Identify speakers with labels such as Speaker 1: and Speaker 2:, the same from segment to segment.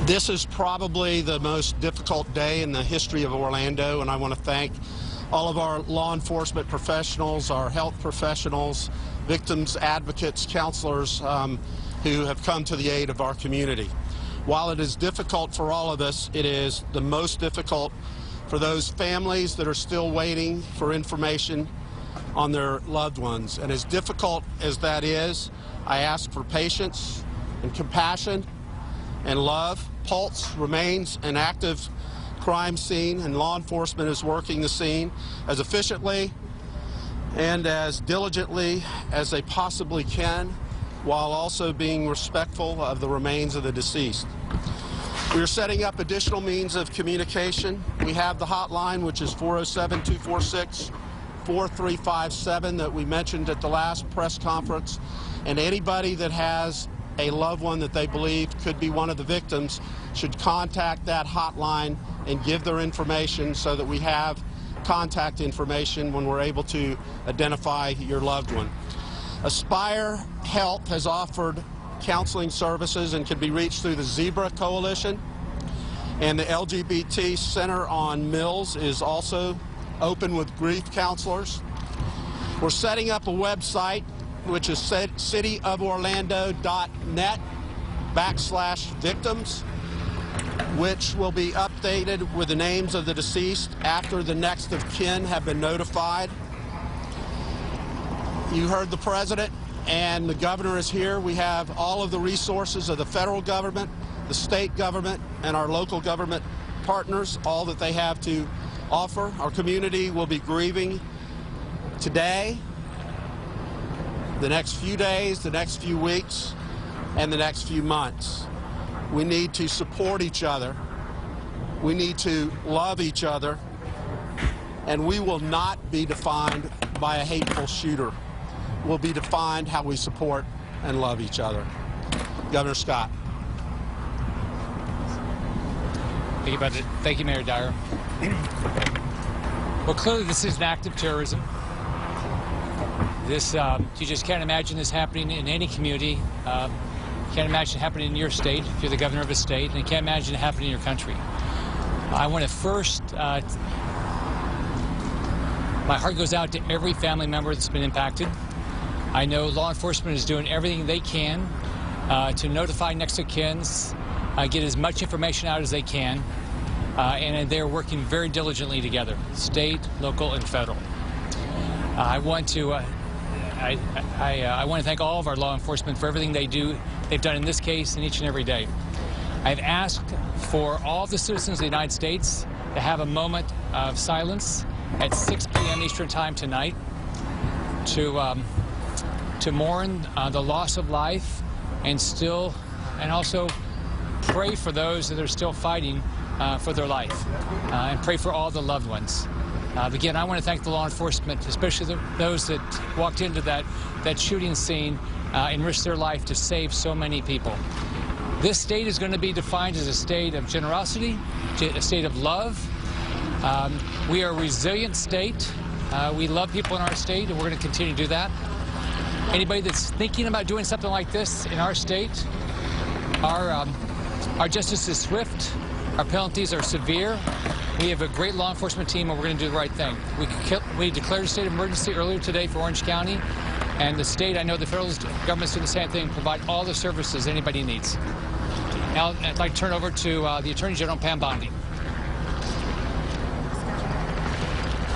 Speaker 1: This is probably the most difficult day in the history of Orlando, and I want to thank all of our law enforcement professionals, our health professionals, victims advocates, counselors who have come to the aid of our community. While it is difficult for all of us, it is the most difficult for those families that are still waiting for information on their loved ones. And as difficult as that is, I ask for patience and compassion and love. Pulse remains an active crime scene, and law enforcement is working the scene as efficiently and as diligently as they possibly can, while also being respectful of the remains of the deceased. We are setting up additional means of communication. We have the hotline, which is 407-246-4357 that we mentioned at the last press conference, and anybody that has a loved one that they believe could be one of the victims should contact that hotline and give their information so that we have contact information when we're able to identify your loved one. Aspire Health has offered counseling services and can be reached through the Zebra Coalition, and the LGBT Center on Mills is also open with grief counselors. We're setting up a website, which is cityoforlando.net/victims, which will be updated with the names of the deceased after the next of kin have been notified. You heard the president, and the governor is here. We have all of the resources of the federal government, the state government, and our local government partners, all that they have to offer. Our community will be grieving today, the next few days, the next few weeks, and the next few months. We need to support each other. We need to love each other. And we will not be defined by a hateful shooter. We'll be defined how we support and love each other. Governor Scott.
Speaker 2: Thank you, Budget. Thank you, Mayor Dyer. Well, clearly this is an act of terrorism. This, you just can't imagine this happening in any community. You can't imagine it happening in your state if you're the governor of a state, and you can't imagine it happening in your country. I want to first, my heart goes out to every family member that's been impacted. I know law enforcement is doing everything they can to notify next of kins, get as much information out as they can, and they're working very diligently together, state, local, and federal. I want to thank all of our law enforcement for everything they've done in this case and each and every day. I've asked for all the citizens of the United States to have a moment of silence at 6 p.m. Eastern Time tonight to mourn the loss of life and also pray for those that are still fighting for their life and pray for all the loved ones. Again, I want to thank the law enforcement, especially those that walked into that shooting scene and risked their life to save so many people. This state is going to be defined as a state of generosity, a state of love. We are a resilient state. We love people in our state, and we're going to continue to do that. Anybody that's thinking about doing something like this in our state, our justice is swift. Our penalties are severe. We have a great law enforcement team, and we're going to do the right thing. We declared a state of emergency earlier today for Orange County, and the state, I know the federal government's doing the same thing, provide all the services anybody needs. Now, I'd like to turn over to the Attorney General, Pam Bondi.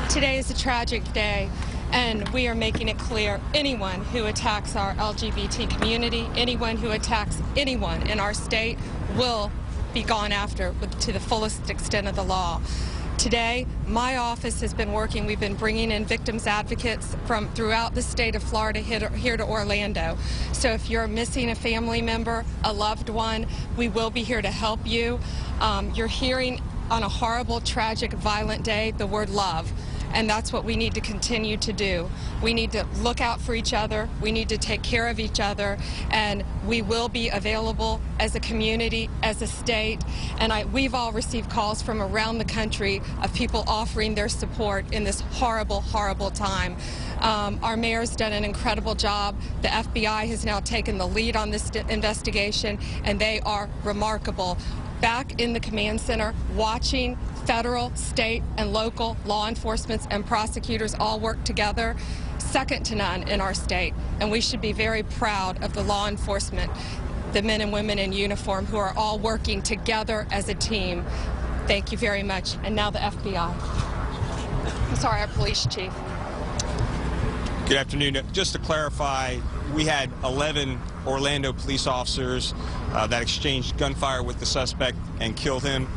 Speaker 3: Today is a tragic day, and we are making it clear anyone who attacks our LGBT community, anyone who attacks anyone in our state will be gone after to the fullest extent of the law. Today, my office has been working. We've been bringing in victims advocates from throughout the state of Florida here to Orlando. So if you're missing a family member, a loved one, we will be here to help you. You're hearing on a horrible, tragic, violent day the word love. And that's what we need to continue to do. We need to look out for each other. We need to take care of each other. And we will be available as a community, as a state. And we've all received calls from around the country of people offering their support in this horrible, horrible time. Our mayor's done an incredible job. The FBI has now taken the lead on this investigation, and they are remarkable. back in the command center watching federal, state, and local law enforcement and prosecutors all work together, second to none in our state. And we should be very proud of the law enforcement, the men and women in uniform who are all working together as a team. Thank you very much. And now the FBI. I'm sorry, our police chief.
Speaker 4: Good afternoon. Just to clarify, we had 11 Orlando police officers that exchanged gunfire with the suspect and killed him.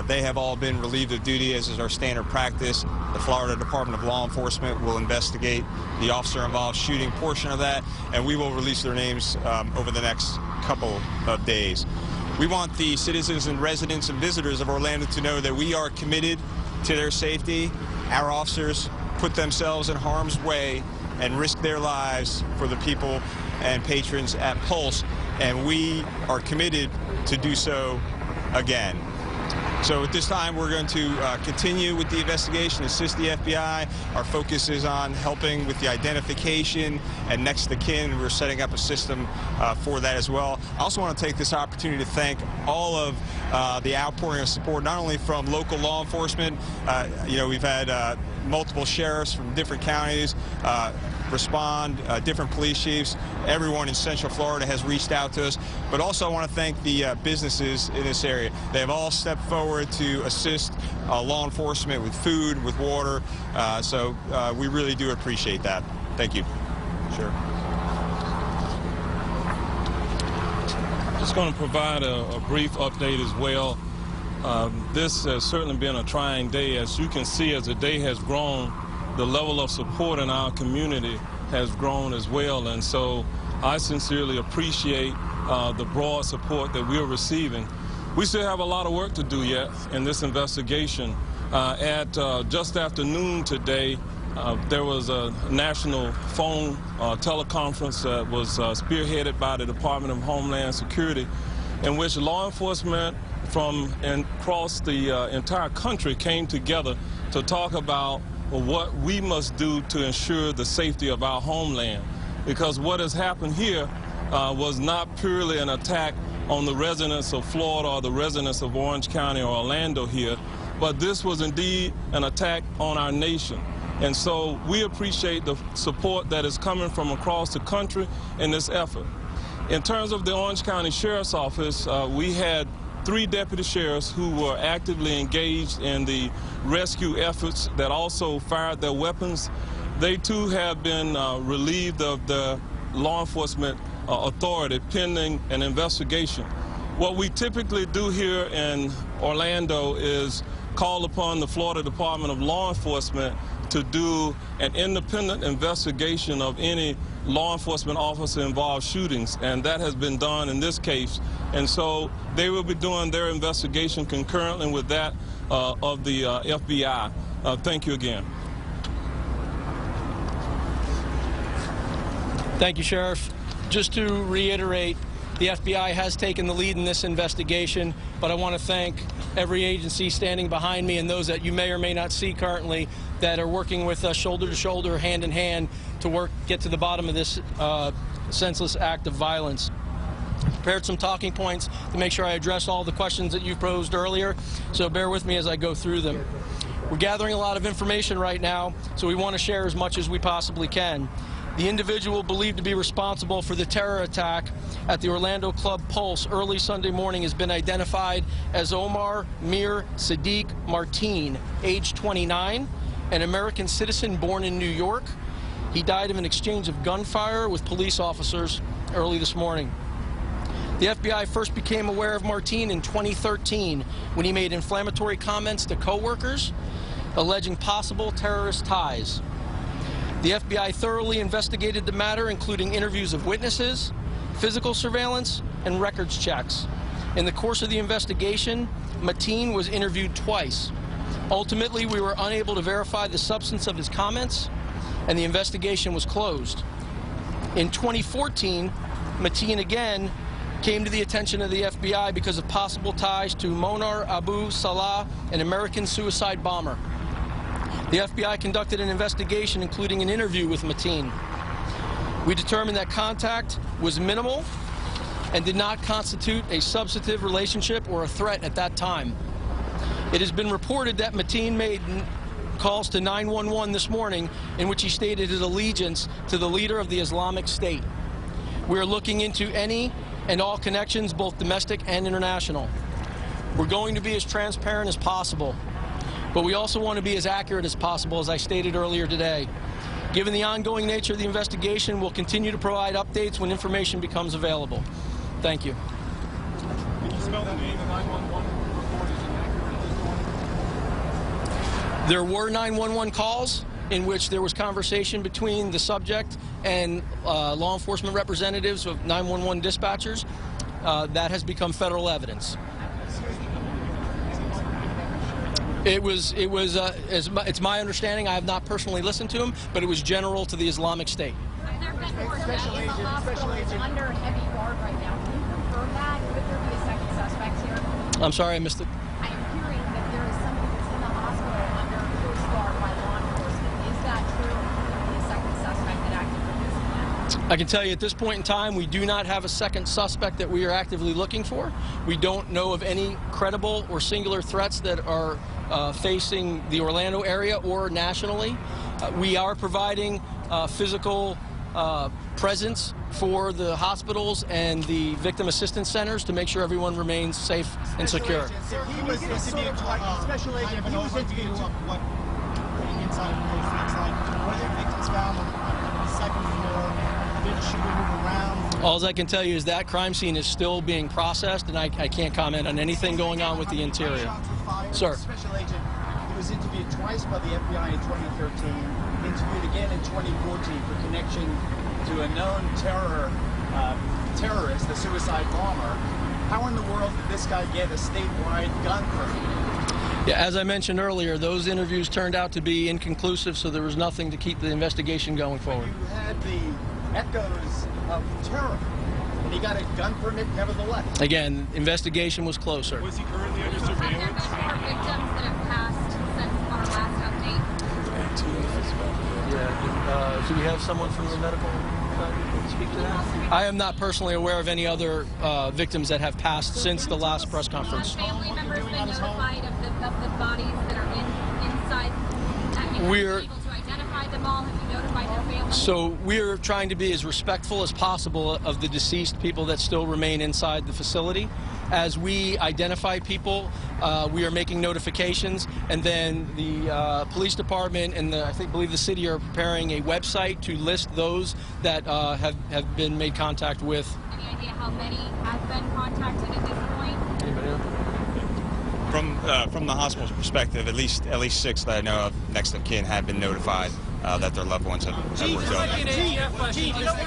Speaker 4: They have all been relieved of duty, as is our standard practice. The Florida Department of Law Enforcement will investigate the officer-involved shooting portion of that, and we will release their names over the next couple of days. We want the citizens and residents and visitors of Orlando to know that we are committed to their safety. Our officers put themselves in harm's way and risk their lives for the people and patrons at Pulse, and we are committed to do so again. So at this time, we're going to continue with the investigation, assist the FBI. Our focus is on helping with the identification and next of kin. We're setting up a system for that as well. I also want to take this opportunity to thank all of the outpouring of support, not only from local law enforcement. You know, we've had multiple sheriffs from different counties respond, different police chiefs. Everyone in Central Florida has reached out to us. But also I want to thank the businesses in this area. They have all stepped forward to assist law enforcement with food, with water. So we really do appreciate that. Thank you. Sure.
Speaker 5: Just going to provide a brief update as well. This has certainly been a trying day. As you can see, as the day has grown, the level of support in our community has grown as well. And so I sincerely appreciate the broad support that we're receiving. We still have a lot of work to do yet in this investigation. At just after noon today, there was a national phone teleconference that was spearheaded by the Department of Homeland Security, in which law enforcement from across the entire country came together to talk about what we must do to ensure the safety of our homeland. Because what has happened here was not purely an attack on the residents of Florida or the residents of Orange County or Orlando here, but this was indeed an attack on our nation. And so we appreciate the support that is coming from across the country in this effort. In terms of the Orange County Sheriff's Office, we had 3 deputy sheriffs who were actively engaged in the rescue efforts that also fired their weapons. They too have been relieved of the law enforcement authority pending an investigation. What we typically do here in Orlando is call upon the Florida Department of Law Enforcement to do an independent investigation of any law enforcement officer involved shootings, and that has been done in this case. And so they will be doing their investigation concurrently with that of the FBI. Thank you again.
Speaker 6: Thank you, Sheriff. Just to reiterate, the FBI has taken the lead in this investigation, but I want to thank every agency standing behind me and those that you may or may not see currently that are working with us shoulder to shoulder, hand in hand, to get to the bottom of this senseless act of violence. Prepared some talking points to make sure I address all the questions that you posed earlier, so bear with me as I go through them. We're gathering a lot of information right now, so we want to share as much as we possibly can. The individual believed to be responsible for the terror attack at the Orlando Club Pulse early Sunday morning has been identified as Omar Mir Sadiq Martin, age 29, an American citizen born in New York. He died of an exchange of gunfire with police officers early this morning. The FBI first became aware of Martin in 2013 when he made inflammatory comments to coworkers alleging possible terrorist ties. The FBI thoroughly investigated the matter, including interviews of witnesses, physical surveillance, and records checks. In the course of the investigation, Martin was interviewed twice. Ultimately, we were unable to verify the substance of his comments, and the investigation was closed. In 2014, Martin again came to the attention of the FBI because of possible ties to Monar Abu Salah, an American suicide bomber. The FBI conducted an investigation, including an interview with Martin. We determined that contact was minimal and did not constitute a substantive relationship or a threat at that time. It has been reported that Mateen made calls to 911 this morning in which he stated his allegiance to the leader of the Islamic State. We are looking into any and all connections, both domestic and international. We're going to be as transparent as possible, but we also want to be as accurate as possible, as I stated earlier today. Given the ongoing nature of the investigation, we'll continue to provide updates when information becomes available. Thank you.
Speaker 7: Can you spell the name of 911 report is inaccurate at this point?
Speaker 6: There were 911 calls in which there was conversation between the subject and law enforcement representatives of 911 dispatchers. That has become federal evidence. It's my understanding, I have not personally listened to him, but it was general to the Islamic State.
Speaker 8: There have been more days. The hospital is under heavy guard right now. Can you confirm that? Could there be a second suspect here?
Speaker 6: I'm sorry, I missed it.
Speaker 8: I am hearing that there is somebody that's in the hospital under close guard by law enforcement. Is that true? Could there be a second suspect that actively is in that?
Speaker 6: I can tell you at this point in time, we do not have a second suspect that we are actively looking for. We don't know of any credible or singular threats that are facing the Orlando area or nationally. We are providing physical presence for the hospitals and the victim assistance centers to make sure everyone remains safe and secure.
Speaker 7: He was special agent. He was interviewed of what being inside of those things like. Were there victims found on the second floor? Did she move around?
Speaker 6: All I can tell you is that crime scene is still being processed, and I can't comment on anything going on with the interior. Sir.
Speaker 7: Special agent, he was interviewed twice by the FBI in 2013, interviewed again in 2014 for connection to a known terrorist, a suicide bomber. How in the world did this guy get a statewide gun permit?
Speaker 6: Yeah, as I mentioned earlier, those interviews turned out to be inconclusive, so there was nothing to keep the investigation going forward.
Speaker 7: You had the echoes of terror, and he got a gun permit nevertheless.
Speaker 6: Again, investigation was closer.
Speaker 7: Was he currently under
Speaker 8: Have there
Speaker 7: surveillance?
Speaker 8: been more victims that have passed since our last update?
Speaker 6: Yeah. Do we have someone from the medical side who can speak to that? I am not personally aware of any other victims that have passed since the last press conference.
Speaker 8: Have family members been notified of the bodies that are inside? Have you been able to identify them all? Have you notified their families?
Speaker 6: So we're trying to be as respectful as possible of the deceased people that still remain inside the facility. As we identify people, we are making notifications, and then the police department and I believe the city are preparing a website to list those that have been made contact with.
Speaker 8: Any idea how many have been contacted at this point?
Speaker 6: Anybody else?
Speaker 4: From the hospital's perspective, at least 6 that I know of next of kin have been notified that their loved ones have were killed.
Speaker 7: Is there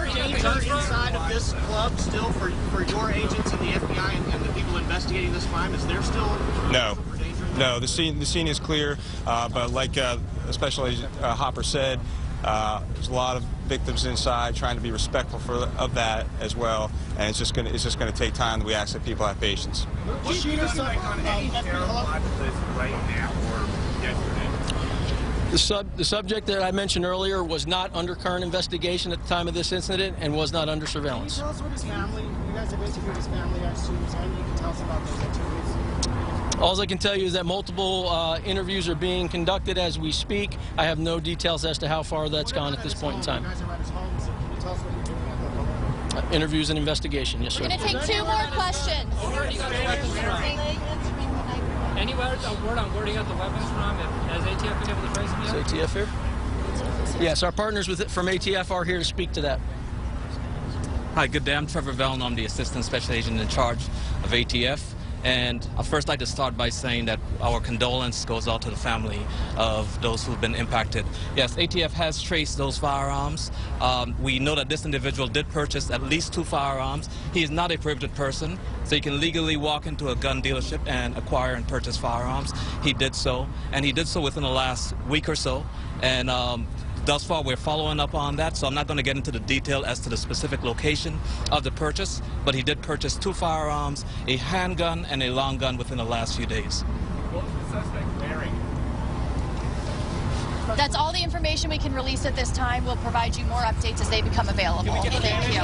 Speaker 7: danger inside of this club still for your agents and the FBI and the people investigating this crime? Is there still
Speaker 4: No. No, the scene is clear, but like Special Agent Hopper said, there's a lot of victims inside, trying to be respectful of that as well, and it's just going to take time. We ask that people have patience.
Speaker 7: What's your right now or yesterday?
Speaker 6: The subject that I mentioned earlier was not under current investigation at the time of this incident and was not under surveillance.
Speaker 7: Can you tell us what his family, you guys have interviewed his family, I assume, so you can tell us about those interviews?
Speaker 6: All I can tell you is that multiple interviews are being conducted as we speak. I have no details as to how far that's gone at this point in time.
Speaker 7: You guys are at his home, so can you tell us what you're doing at the home?
Speaker 6: Interviews and investigation, yes, sir.
Speaker 9: We're going to take 2 more questions.
Speaker 2: Any word on where he got the weapons from? Has ATF been able to trace them yet?
Speaker 6: Is ATF here? Yes, our partners from ATF are here to speak to that.
Speaker 10: Hi, good day. I'm Trevor Vellon. I'm the Assistant Special Agent in charge of ATF. And I'd first like to start by saying that our condolence goes out to the family of those who've been impacted. Yes, ATF has traced those firearms. We know that this individual did purchase at least 2 firearms. He is not a prohibited person, so he can legally walk into a gun dealership and acquire and purchase firearms. He did so, and he did so within the last week or so. And thus far, we're following up on that, so I'm not going to get into the detail as to the specific location of the purchase, but he did purchase 2 firearms, a handgun and a long gun within the last few days.
Speaker 7: What was the suspect wearing?
Speaker 9: That's all the information we can release at this time. We'll provide you more updates as they become available. Thank you.